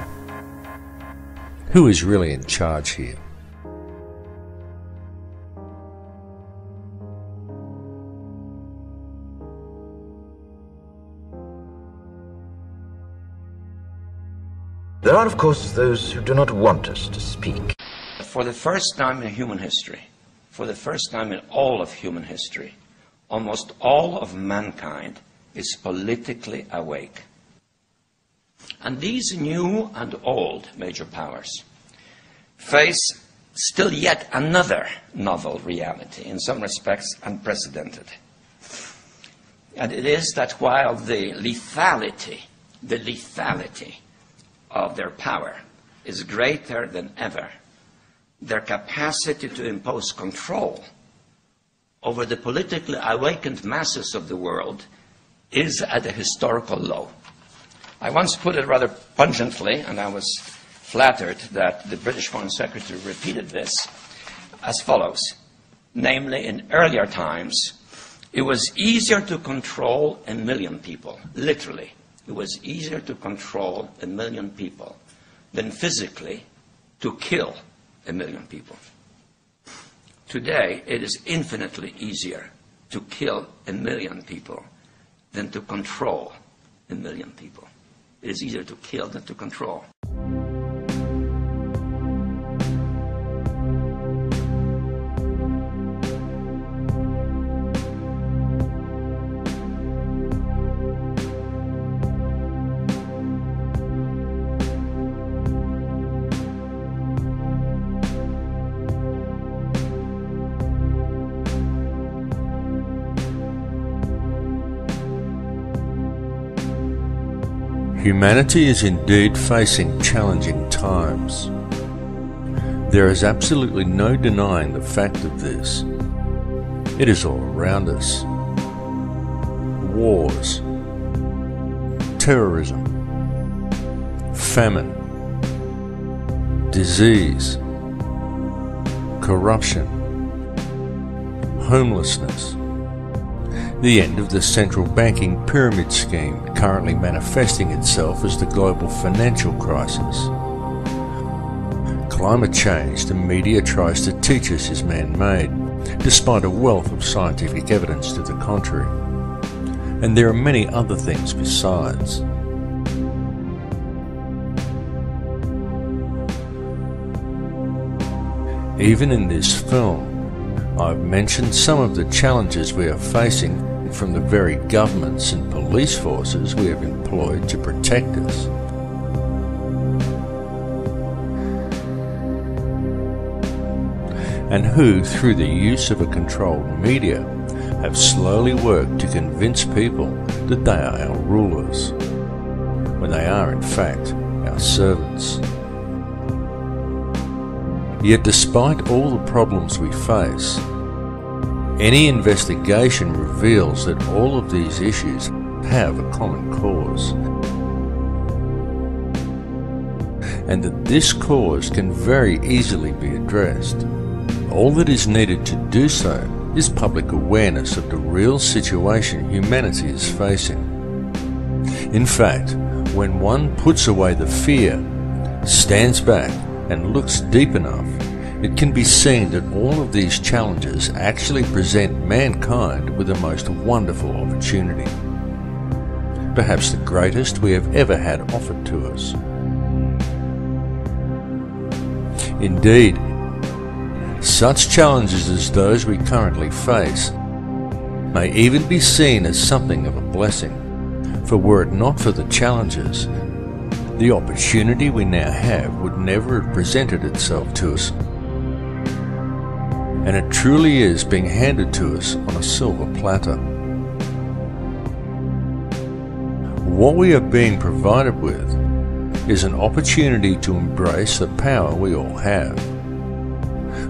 who is really in charge here? There are, of course, those who do not want us to speak. For the first time in human history, for the first time in all of human history, almost all of mankind is politically awake. And these new and old major powers face still yet another novel reality, in some respects unprecedented. And it is that while the lethality of their power is greater than ever, their capacity to impose control over the politically awakened masses of the world is at a historical low. I once put it rather pungently, and I was flattered that the British Foreign Secretary repeated this, as follows. Namely, in earlier times, it was easier to control 1 million people, literally. It was easier to control 1 million people than physically to kill 1 million people. Today, it is infinitely easier to kill 1 million people than to control 1 million people. It is easier to kill than to control. Humanity is indeed facing challenging times. There is absolutely no denying the fact of this. It is all around us. Wars, terrorism, famine, disease, corruption, homelessness, the end of the central banking pyramid scheme currently manifesting itself as the global financial crisis. Climate change the media tries to teach us is man-made, despite a wealth of scientific evidence to the contrary. And there are many other things besides. Even in this film, I've mentioned some of the challenges we are facing from the very governments and police forces we have employed to protect us. And who, through the use of a controlled media, have slowly worked to convince people that they are our rulers, when they are in fact our servants. Yet despite all the problems we face, any investigation reveals that all of these issues have a common cause, and that this cause can very easily be addressed. All that is needed to do so is public awareness of the real situation humanity is facing. In fact, when one puts away the fear, stands back and looks deep enough, it can be seen that all of these challenges actually present mankind with the most wonderful opportunity, perhaps the greatest we have ever had offered to us. Indeed, such challenges as those we currently face may even be seen as something of a blessing, for were it not for the challenges, the opportunity we now have would never have presented itself to us. And it truly is being handed to us on a silver platter. What we are being provided with is an opportunity to embrace the power we all have,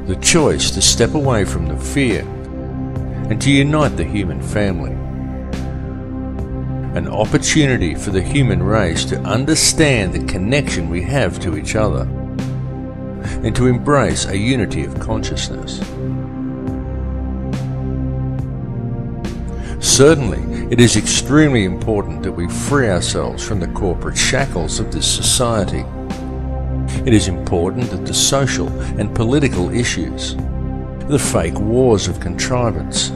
the choice to step away from the fear and to unite the human family, an opportunity for the human race to understand the connection we have to each other and to embrace a unity of consciousness. Certainly, it is extremely important that we free ourselves from the corporate shackles of this society. It is important that the social and political issues, the fake wars of contrivance,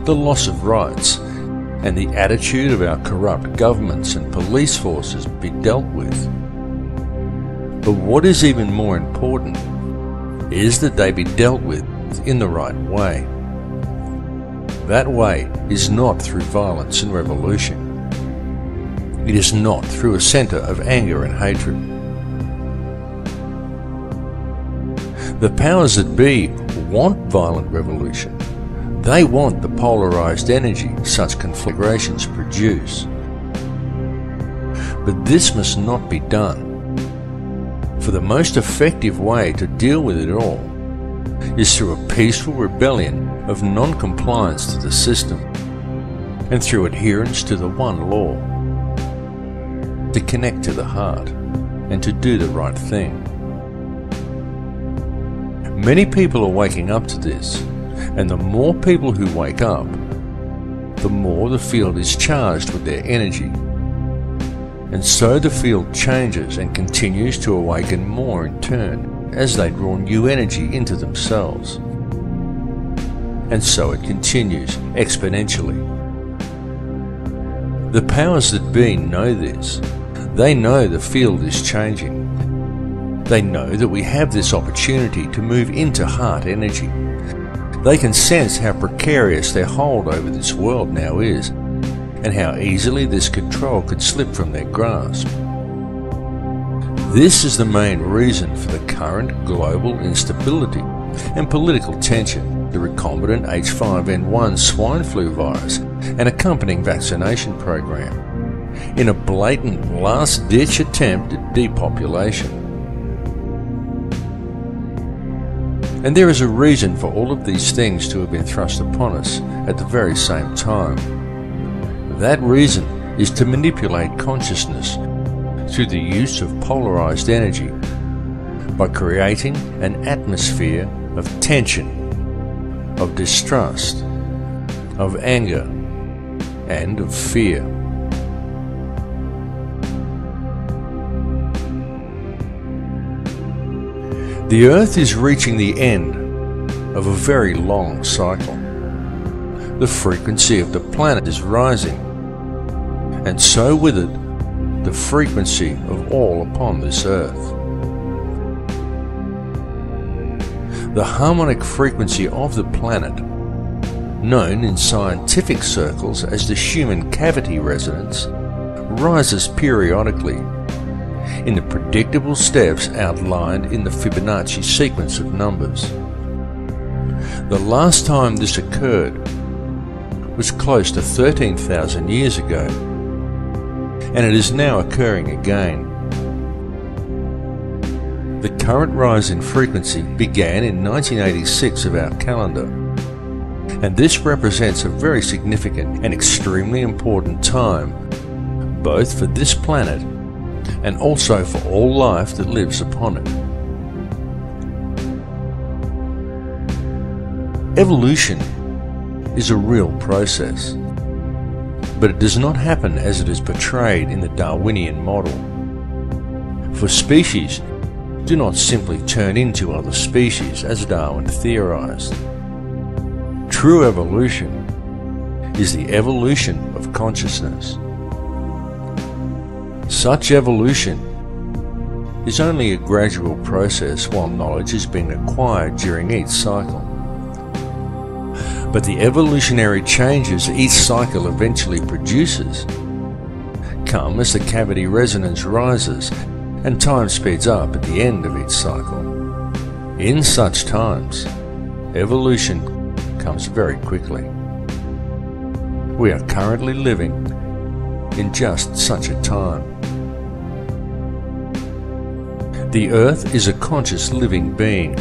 the loss of rights, and the attitude of our corrupt governments and police forces be dealt with. But what is even more important is that they be dealt with earth in the right way. That way is not through violence and revolution. It is not through a centre of anger and hatred. The powers that be want violent revolution. They want the polarised energy such conflagrations produce. But this must not be done. For the most effective way to deal with it all is through a peaceful rebellion of non-compliance to the system and through adherence to the one law, to connect to the heart and to do the right thing. Many people are waking up to this, and the more people who wake up, the more the field is charged with their energy. And so the field changes and continues to awaken more in turn as they draw new energy into themselves. And so it continues exponentially. The powers that be know this. They know the field is changing. They know that we have this opportunity to move into heart energy. They can sense how precarious their hold over this world now is, and how easily this control could slip from their grasp. This is the main reason for the current global instability and political tension, the recombinant H5N1 swine flu virus and accompanying vaccination program, in a blatant last-ditch attempt at depopulation. And there is a reason for all of these things to have been thrust upon us at the very same time. That reason is to manipulate consciousness through the use of polarized energy by creating an atmosphere of tension, of distrust, of anger, and of fear. The Earth is reaching the end of a very long cycle. The frequency of the planet is rising, and so with it, the frequency of all upon this Earth. The harmonic frequency of the planet, known in scientific circles as the Schumann cavity resonance, rises periodically in the predictable steps outlined in the Fibonacci sequence of numbers. The last time this occurred was close to 13,000 years ago, and it is now occurring again. The current rise in frequency began in 1986 of our calendar, and this represents a very significant and extremely important time, both for this planet and also for all life that lives upon it. Evolution is a real process, but it does not happen as it is portrayed in the Darwinian model. For species do not simply turn into other species as Darwin theorized. True evolution is the evolution of consciousness. Such evolution is only a gradual process while knowledge is being acquired during each cycle. But the evolutionary changes each cycle eventually produces come as the cavity resonance rises and time speeds up at the end of each cycle. In such times, evolution comes very quickly. We are currently living in just such a time. The Earth is a conscious living being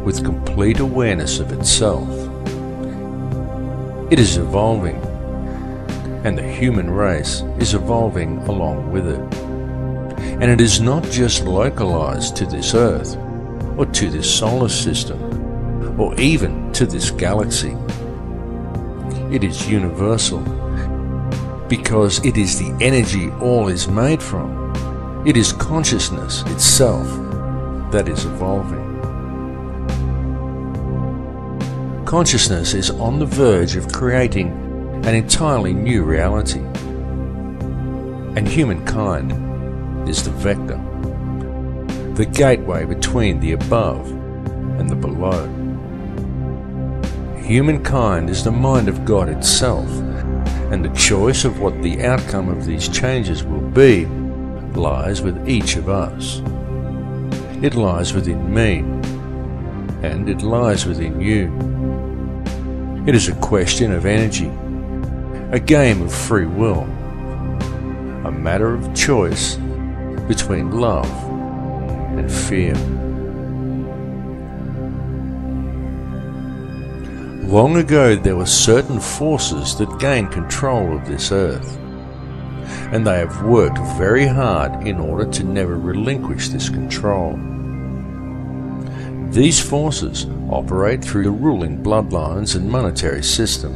with complete awareness of itself. It is evolving, and the human race is evolving along with it. And it is not just localized to this Earth, or to this solar system, or even to this galaxy. It is universal, because it is the energy all is made from. It is consciousness itself that is evolving. Consciousness is on the verge of creating an entirely new reality, and humankind is the vector, the gateway between the above and the below. humankind is the mind of God itself, and the choice of what the outcome of these changes will be lies with each of us. It lies within me, and it lies within you. It is a question of energy, a game of free will, a matter of choice between love and fear. Long ago there were certain forces that gained control of this earth, and they have worked very hard in order to never relinquish this control. These forces operate through the ruling bloodlines and monetary system,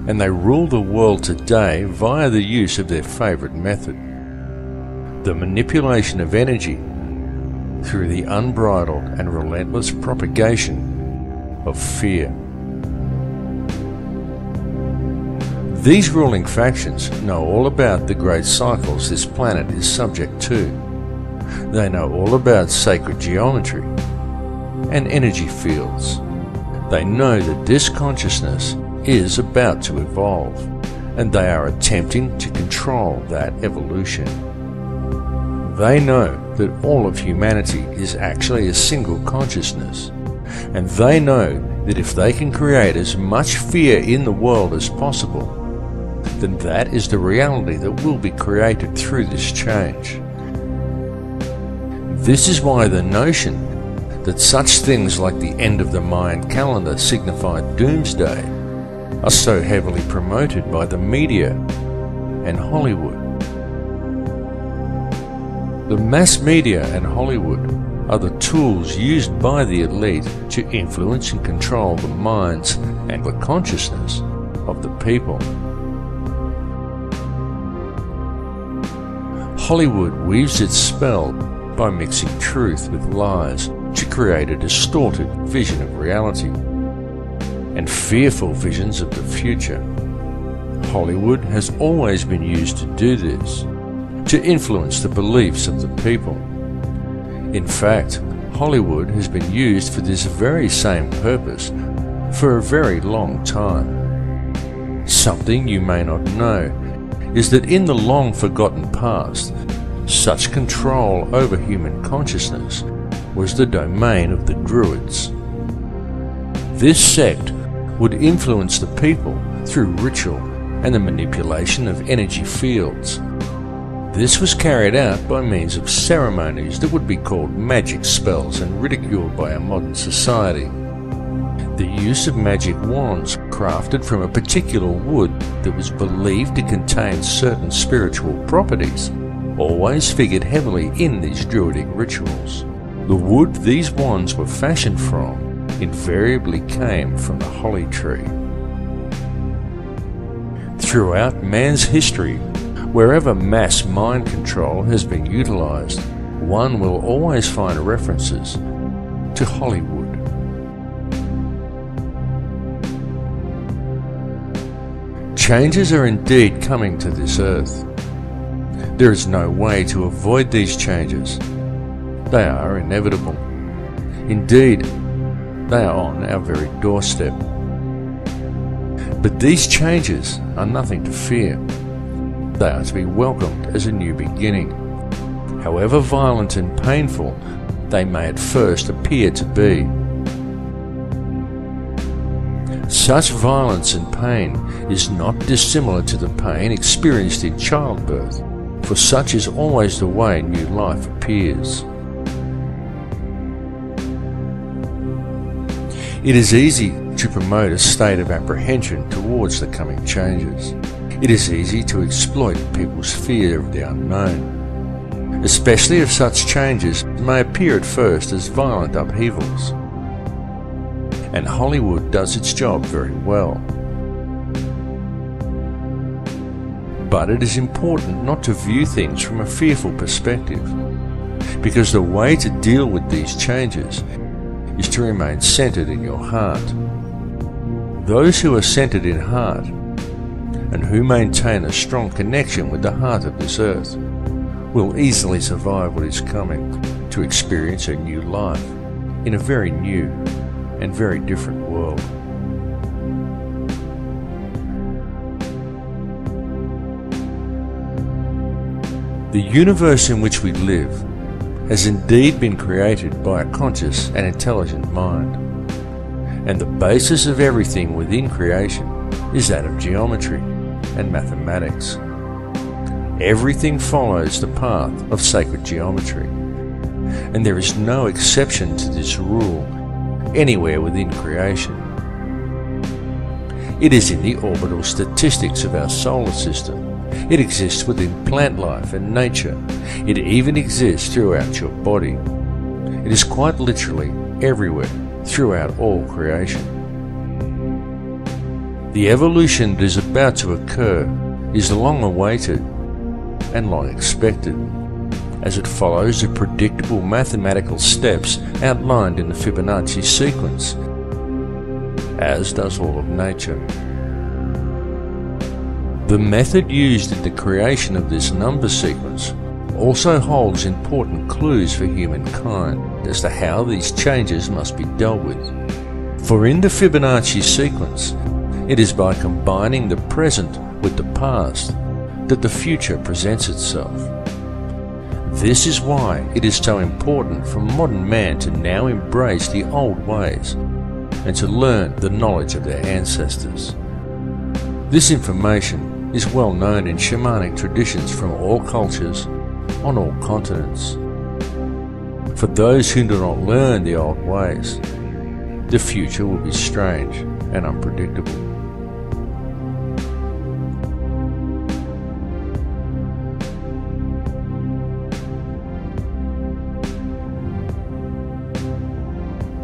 and they rule the world today via the use of their favorite method, the manipulation of energy through the unbridled and relentless propagation of fear. These ruling factions know all about the great cycles this planet is subject to. They know all about sacred geometry and energy fields. They know that this consciousness is about to evolve, and they are attempting to control that evolution. They know that all of humanity is actually a single consciousness, and they know that if they can create as much fear in the world as possible, then that is the reality that will be created through this change. This is why the notion that such things like the end of the Mayan calendar signify doomsday are so heavily promoted by the media and Hollywood. The mass media and Hollywood are the tools used by the elite to influence and control the minds and the consciousness of the people. Hollywood weaves its spell by mixing truth with lies to create a distorted vision of reality and fearful visions of the future. Hollywood has always been used to do this, to influence the beliefs of the people. In fact, Hollywood has been used for this very same purpose for a very long time. Something you may not know is that in the long forgotten past, such control over human consciousness was the domain of the Druids. This sect would influence the people through ritual and the manipulation of energy fields. This was carried out by means of ceremonies that would be called magic spells and ridiculed by our modern society. The use of magic wands crafted from a particular wood that was believed to contain certain spiritual properties always figured heavily in these druidic rituals. The wood these wands were fashioned from invariably came from the holly tree. Throughout man's history, wherever mass mind control has been utilized, one will always find references to Hollywood. Changes are indeed coming to this earth. There is no way to avoid these changes. They are inevitable. Indeed, they are on our very doorstep. But these changes are nothing to fear. They are to be welcomed as a new beginning. However violent and painful they may at first appear to be. Such violence and pain is not dissimilar to the pain experienced in childbirth, for such is always the way new life appears. It is easy to promote a state of apprehension towards the coming changes. It is easy to exploit people's fear of the unknown, especially if such changes may appear at first as violent upheavals. And Hollywood does its job very well. But it is important not to view things from a fearful perspective, because the way to deal with these changes is to remain centered in your heart. Those who are centered in heart and who maintain a strong connection with the heart of this earth will easily survive what is coming, to experience a new life in a very new and very different world. The universe in which we live has indeed been created by a conscious and intelligent mind, and the basis of everything within creation is that of geometry and mathematics. Everything follows the path of sacred geometry, and there is no exception to this rule anywhere within creation. It is in the orbital statistics of our solar system. It exists within plant life and nature. It even exists throughout your body. It is quite literally everywhere throughout all creation. The evolution that is about to occur is long awaited and long expected, as it follows the predictable mathematical steps outlined in the Fibonacci sequence, as does all of nature. The method used in the creation of this number sequence also holds important clues for humankind as to how these changes must be dealt with. For in the Fibonacci sequence, it is by combining the present with the past that the future presents itself. This is why it is so important for modern man to now embrace the old ways and to learn the knowledge of their ancestors. This information is well known in shamanic traditions from all cultures, on all continents. For those who do not learn the old ways, the future will be strange and unpredictable.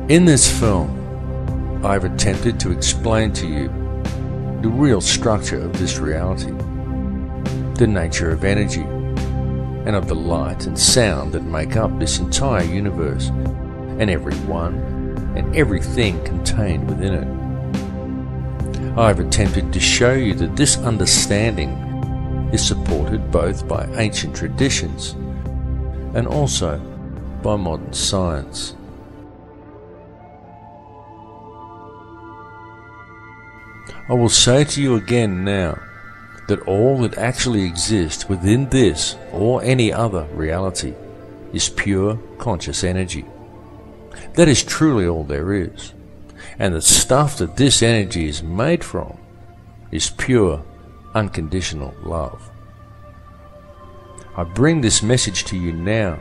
In this film, I have attempted to explain to you the real structure of this reality, the nature of energy, and of the light and sound that make up this entire universe, and everyone and everything contained within it. I have attempted to show you that this understanding is supported both by ancient traditions and also by modern science. I will say to you again now that all that actually exists within this or any other reality is pure conscious energy. That is truly all there is, and the stuff that this energy is made from is pure, unconditional love. I bring this message to you now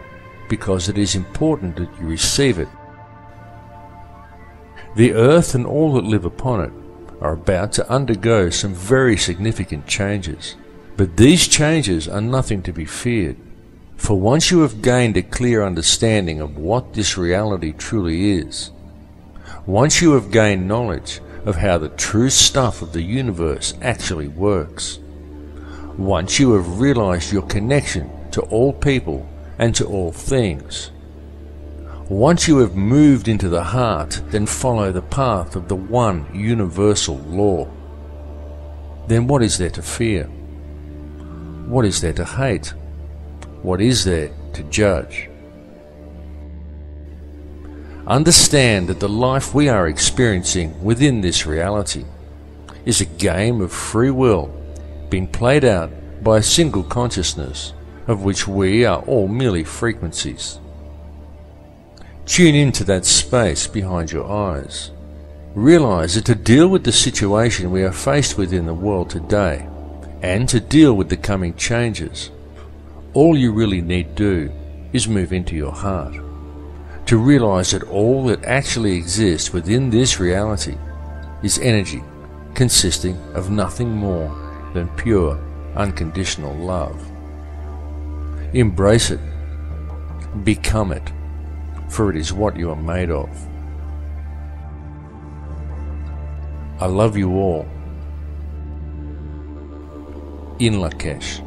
because it is important that you receive it. The earth and all that live upon it are about to undergo some very significant changes. But these changes are nothing to be feared, for once you have gained a clear understanding of what this reality truly is, once you have gained knowledge of how the true stuff of the universe actually works, once you have realized your connection to all people and to all things, once you have moved into the heart, then follow the path of the one universal law. Then what is there to fear? What is there to hate? What is there to judge? Understand that the life we are experiencing within this reality is a game of free will being played out by a single consciousness of which we are all merely frequencies. Tune into that space behind your eyes. Realize that to deal with the situation we are faced with in the world today, and to deal with the coming changes, all you really need do is move into your heart. To realize that all that actually exists within this reality is energy consisting of nothing more than pure, unconditional love. Embrace it. Become it. For it is what you are made of. I love you all. In Lakesh.